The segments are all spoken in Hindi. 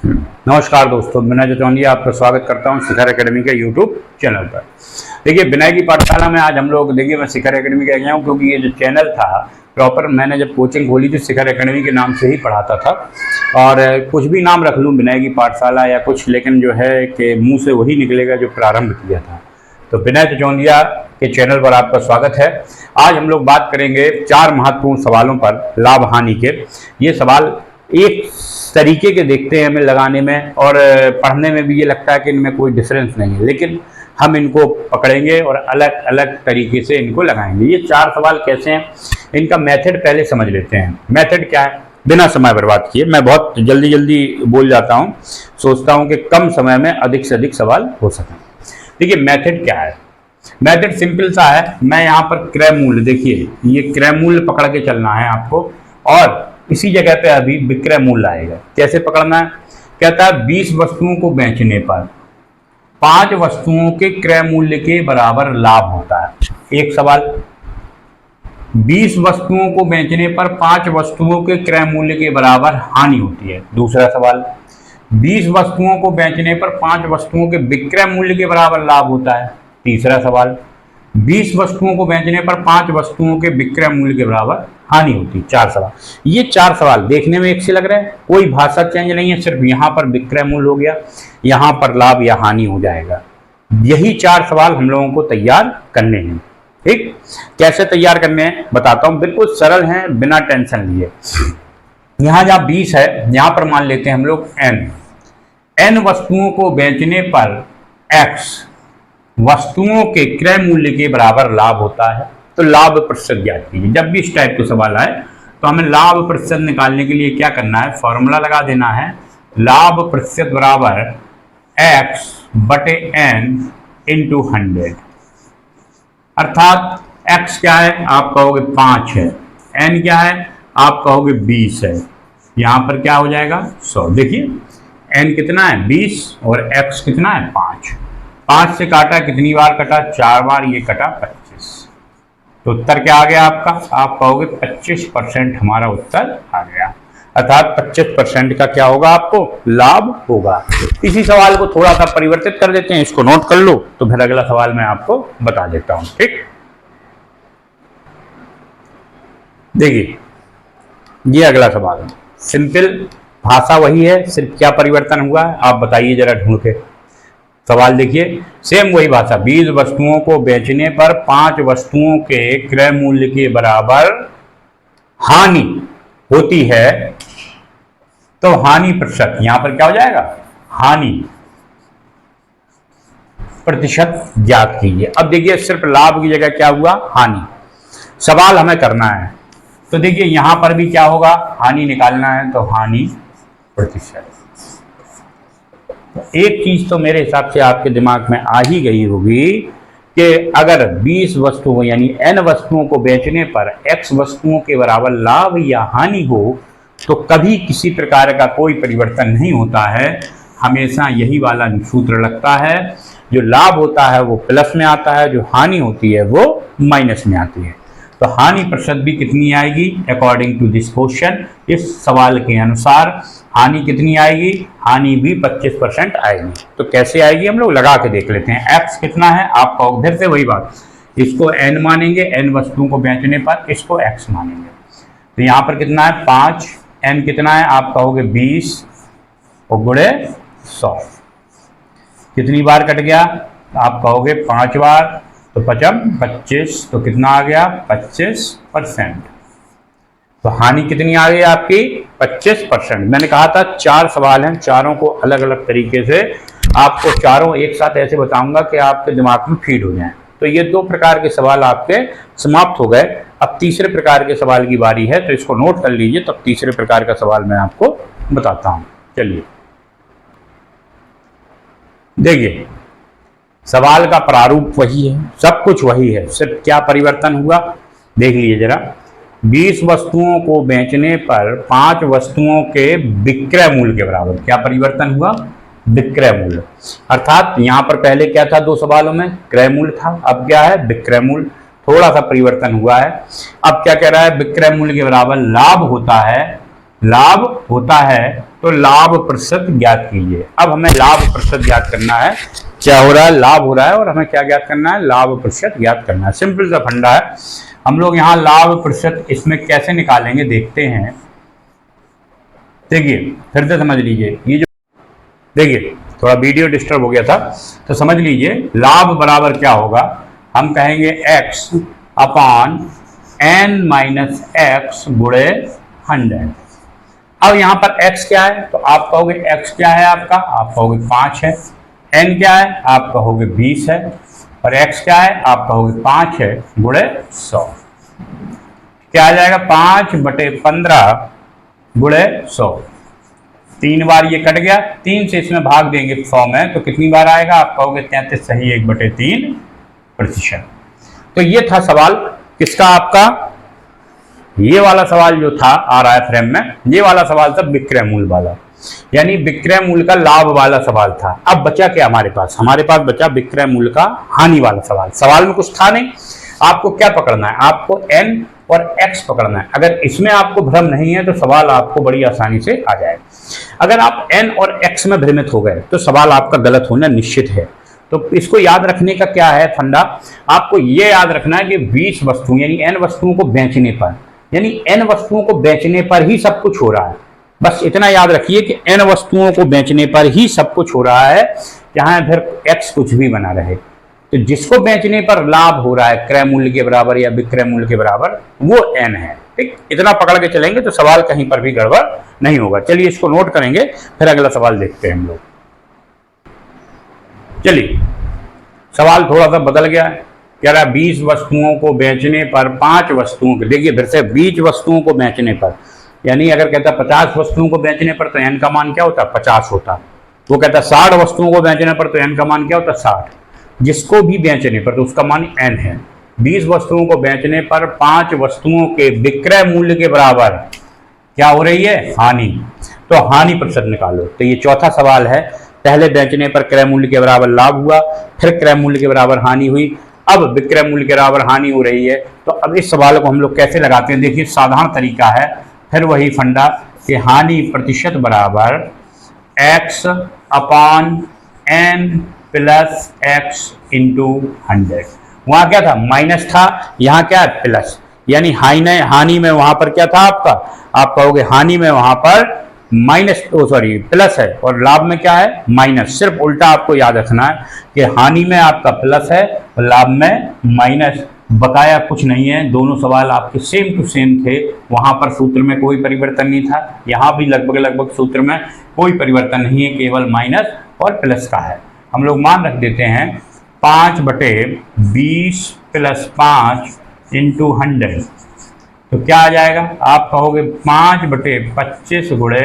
नमस्कार दोस्तों, विनय जटौंडिया आपका स्वागत करता हूं शिखर एकेडमी के यूट्यूब चैनल पर। देखिए, विनय की पाठशाला में आज हम लोग देखिए मैं शिखर एकेडमी का गया हूं क्योंकि ये जो चैनल था प्रॉपर मैंने जब कोचिंग खोली तो शिखर एकेडमी के नाम से ही पढ़ाता था। और कुछ भी नाम रख लूँ विनय की पाठशाला या कुछ, लेकिन जो है कि मुँह से वही निकलेगा जो प्रारंभ किया था। तो विनय जटौंडिया के चैनल पर आपका स्वागत है। आज हम लोग बात करेंगे 4 महत्वपूर्ण सवालों पर लाभ हानि के। ये सवाल एक तरीके के देखते हैं हमें लगाने में, और पढ़ने में भी ये लगता है कि इनमें कोई डिफरेंस नहीं है, लेकिन हम इनको पकड़ेंगे और अलग अलग तरीके से इनको लगाएंगे। ये 4 सवाल कैसे हैं, इनका मेथड पहले समझ लेते हैं। मेथड क्या है, बिना समय बर्बाद किए, मैं बहुत जल्दी जल्दी बोल जाता हूँ, सोचता हूँ कि कम समय में अधिक से अधिक सवाल हो सकें। देखिए मेथड क्या है, मेथड सिंपल सा है। मैं यहाँ पर क्रय मूल्य, देखिए ये क्रय मूल्य पकड़ के चलना है आपको, और इसी जगह पे अभी विक्रय मूल्य आएगा। कैसे पकड़ना है, कहता है 20 वस्तुओं को बेचने पर 5 वस्तुओं के क्रय मूल्य के बराबर लाभ होता है। एक सवाल, 20 वस्तुओं को बेचने पर 5 वस्तुओं के क्रय मूल्य के बराबर हानि होती है। दूसरा सवाल, 20 वस्तुओं को बेचने पर 5 वस्तुओं के विक्रय मूल्य के बराबर लाभ होता है। तीसरा सवाल, 20 वस्तुओं को बेचने पर 5 वस्तुओं के विक्रय मूल्य के बराबर हानि होती है। 4 सवाल। ये 4 सवाल देखने में एक से लग रहे हैं, कोई भाषा चेंज नहीं है, सिर्फ यहाँ पर विक्रय मूल्य हो गया, यहाँ पर लाभ या हानि हो जाएगा। यही 4 सवाल हम लोगों को तैयार करने हैं। ठीक, कैसे तैयार करने हैं बताता हूँ, बिल्कुल सरल हैं, बिना टेंशन लिए। यहाँ जहाँ 20 है, यहाँ पर मान लेते हैं हम लोग n वस्तुओं को बेचने पर x वस्तुओं के क्रय मूल्य के बराबर लाभ होता है। तो लाभ प्रतिशत ज्ञात कीजिए। जब भी इस टाइप के सवाल आए तो हमें लाभ प्रतिशत निकालने के लिए क्या करना है, फॉर्मूला लगा देना है। लाभ प्रतिशत बराबर x बटे n इंटू 100। अर्थात x क्या है, आप कहोगे 5 है, n क्या है, आप कहोगे 20 है, यहां पर क्या हो जाएगा 100। देखिए n कितना है 20 और x कितना है 5। 5 से काटा कितनी बार कटा, 4 बार, ये कटा 25। तो उत्तर क्या आ गया आपका, आप कहोगे 25% हमारा उत्तर आ गया। अर्थात 25% का क्या होगा, आपको लाभ होगा। इसी सवाल को थोड़ा सा परिवर्तित कर देते हैं, इसको नोट कर लो, तो फिर अगला सवाल मैं आपको बता देता हूं। ठीक, देखिए ये अगला सवाल है, सिंपल भाषा वही है, सिर्फ क्या परिवर्तन हुआ है आप बताइए जरा ढूंढ के। सवाल देखिए, सेम वही भाषा, 20 वस्तुओं को बेचने पर 5 वस्तुओं के क्रय मूल्य के बराबर हानि होती है, तो हानि प्रतिशत, यहां पर क्या हो जाएगा, हानि प्रतिशत ज्ञात कीजिए। अब देखिए सिर्फ लाभ की जगह क्या हुआ, हानि। सवाल हमें करना है, तो देखिए यहां पर भी क्या होगा, हानि निकालना है, तो हानि प्रतिशत। एक चीज तो मेरे हिसाब से आपके दिमाग में आ ही गई होगी कि अगर 20 वस्तुओं यानी n वस्तुओं को बेचने पर x वस्तुओं के बराबर लाभ या हानि हो तो कभी किसी प्रकार का कोई परिवर्तन नहीं होता है, हमेशा यही वाला सूत्र लगता है। जो लाभ होता है वो प्लस में आता है, जो हानि होती है वो माइनस में आती है। तो हानि प्रतिशत भी कितनी आएगी, अकॉर्डिंग टू दिस क्वेश्चन, इस सवाल के अनुसार हानि कितनी आएगी, हानि भी 25% आएगी। तो कैसे आएगी हम लोग लगा के देख लेते हैं। x कितना है, आप कहोगे फिर से वही बात, इसको n मानेंगे, n वस्तुओं को बेचने पर, इसको x मानेंगे। तो यहाँ पर कितना है 5, n कितना है, आप कहोगे 20 और गुणे 100। कितनी बार कट गया, आप कहोगे 5 बार, तो 25, तो कितना आ गया 25%। तो हानि कितनी आ गई आपकी 25%। मैंने कहा था 4 सवाल हैं, चारों को अलग अलग तरीके से आपको चारों एक साथ ऐसे बताऊंगा कि आपके दिमाग में फीड हो जाएं। तो ये 2 प्रकार के सवाल आपके समाप्त हो गए। अब तीसरे प्रकार के सवाल की बारी है, तो इसको नोट कर लीजिए, तब तीसरे प्रकार का सवाल मैं आपको बताता हूं। चलिए देखिए, सवाल का प्रारूप वही है, सब कुछ वही है, सिर्फ क्या परिवर्तन हुआ देख लीजिए जरा। 20 वस्तुओं को बेचने पर 5 वस्तुओं के विक्रय मूल्य के बराबर, क्या परिवर्तन हुआ, विक्रय मूल्य। अर्थात यहां पर पहले क्या था 2 सवालों में, क्रय मूल्य था, अब क्या है विक्रय मूल्य। थोड़ा सा परिवर्तन हुआ है। अब क्या कह रहा है, विक्रय मूल्य के बराबर लाभ होता है, लाभ होता है तो लाभ प्रतिशत ज्ञात कीजिए। अब हमें लाभ प्रतिशत ज्ञात करना है, क्या हो रहा है, लाभ हो रहा है और हमें क्या ज्ञात करना है, लाभ प्रतिशत ज्ञात करना है। सिंपल सा फंडा है। हम लोग यहाँ लाभ प्रतिशत इसमें कैसे निकालेंगे देखते हैं। देखिए फिर से समझ लीजिए, ये जो देखिए थोड़ा वीडियो डिस्टर्ब हो गया था तो समझ लीजिए, लाभ बराबर क्या होगा, हम कहेंगे x अपान n माइनस एक्स गुणे 100। अब यहाँ पर x क्या है तो आप कहोगे x क्या है आपका, आप कहोगे 5 है। n क्या है आप कहोगे 20 है और x क्या है आप कहोगे 5 है गुणे 100। क्या आ जाएगा 5/15 गुणे 100। 3 बार ये कट गया, 3 से इसमें भाग देंगे 100 में तो कितनी बार आएगा, आप कहोगे 33 सही 1/3%। तो ये था सवाल किसका, आपका ये वाला सवाल जो था आ रहा है फ्रेम में, ये वाला सवाल था विक्रय मूल्य वाला, यानी विक्रय मूल्य का लाभ वाला सवाल था। अब बचा क्या हमारे पास, हमारे पास बचा विक्रय मूल्य का हानि वाला सवाल। सवाल में कुछ था नहीं, आपको क्या पकड़ना है, आपको n और x पकड़ना है। अगर इसमें आपको भ्रम नहीं है तो सवाल आपको बड़ी आसानी से आ जाएगा। अगर आप n और x में भ्रमित हो गए तो सवाल आपका गलत होना निश्चित है। तो इसको याद रखने का क्या है फंडा, आपको ये याद रखना है कि 20 वस्तुओं यानी n वस्तुओं को बेचने पर, यानी n वस्तुओं को बेचने पर ही सब कुछ हो रहा है। बस इतना याद रखिए कि n वस्तुओं को बेचने पर ही सब कुछ हो रहा है, चाहे फिर x कुछ भी बना रहे। तो जिसको बेचने पर लाभ हो रहा है क्रय मूल्य के बराबर या विक्रय मूल्य के बराबर वो n है। ठीक, इतना पकड़ के चलेंगे तो सवाल कहीं पर भी गड़बड़ नहीं होगा। चलिए इसको नोट करेंगे, फिर अगला सवाल देखते हैं हम लोग। चलिए सवाल थोड़ा सा बदल गया है, कह रहा है 20 वस्तुओं को बेचने पर 5 वस्तुओं के, देखिए फिर से 20 वस्तुओं को बेचने पर, यानी अगर कहता 50 वस्तुओं को बेचने पर तो n का मान क्या होता, 50 होता। वो कहता 60 वस्तुओं को बेचने पर तो n का मान क्या होता, 60। जिसको भी बेचने पर तो उसका मान n है। 20 वस्तुओं को बेचने पर 5 वस्तुओं के विक्रय मूल्य के बराबर क्या हो रही है, हानि। तो हानि प्रतिशत निकालो। तो ये चौथा सवाल है, पहले बेचने पर क्रय मूल्य के बराबर लाभ हुआ, फिर क्रय मूल्य के बराबर हानि हुई, अब विक्रय मूल्य के बराबर हानि हो रही है। तो अब इस सवाल को हम लोग कैसे लगाते हैं, देखिए साधारण तरीका है, फिर वही फंडा कि हानि प्रतिशत बराबर x अपान n प्लस x इंटू 100। वहां क्या था, माइनस था, यहाँ क्या है प्लस, यानी हानि में वहां पर क्या था आपका, आप कहोगे हानि में वहां पर माइनस, सॉरी प्लस है और लाभ में क्या है माइनस। सिर्फ उल्टा आपको याद रखना है कि हानि में आपका प्लस है और लाभ में माइनस। बकाया कुछ नहीं है, दोनों सवाल आपके सेम टू सेम थे। वहां पर सूत्र में कोई परिवर्तन नहीं था, यहाँ भी लगभग सूत्र में कोई परिवर्तन नहीं है, केवल माइनस और प्लस का है। हम लोग मान रख देते हैं 5/20 प्लस 5 इंटू 100। तो क्या आ जाएगा, आप कहोगे 5/25 गुणे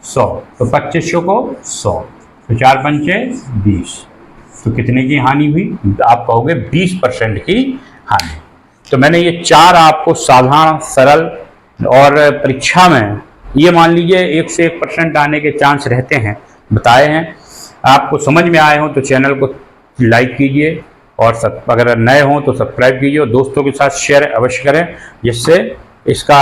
100, तो 2500 को 100, तो 4 पंचे 20, तो कितने की हानि हुई, आप कहोगे 20% की हानि। तो मैंने ये 4 आपको साधारण सरल और परीक्षा में ये मान लीजिए 1 से 1% आने के चांस रहते हैं बताए हैं। आपको समझ में आए हो तो चैनल को लाइक कीजिए और अगर नए हों तो सब्सक्राइब कीजिए और दोस्तों के साथ शेयर अवश्य करें, जिससे इसका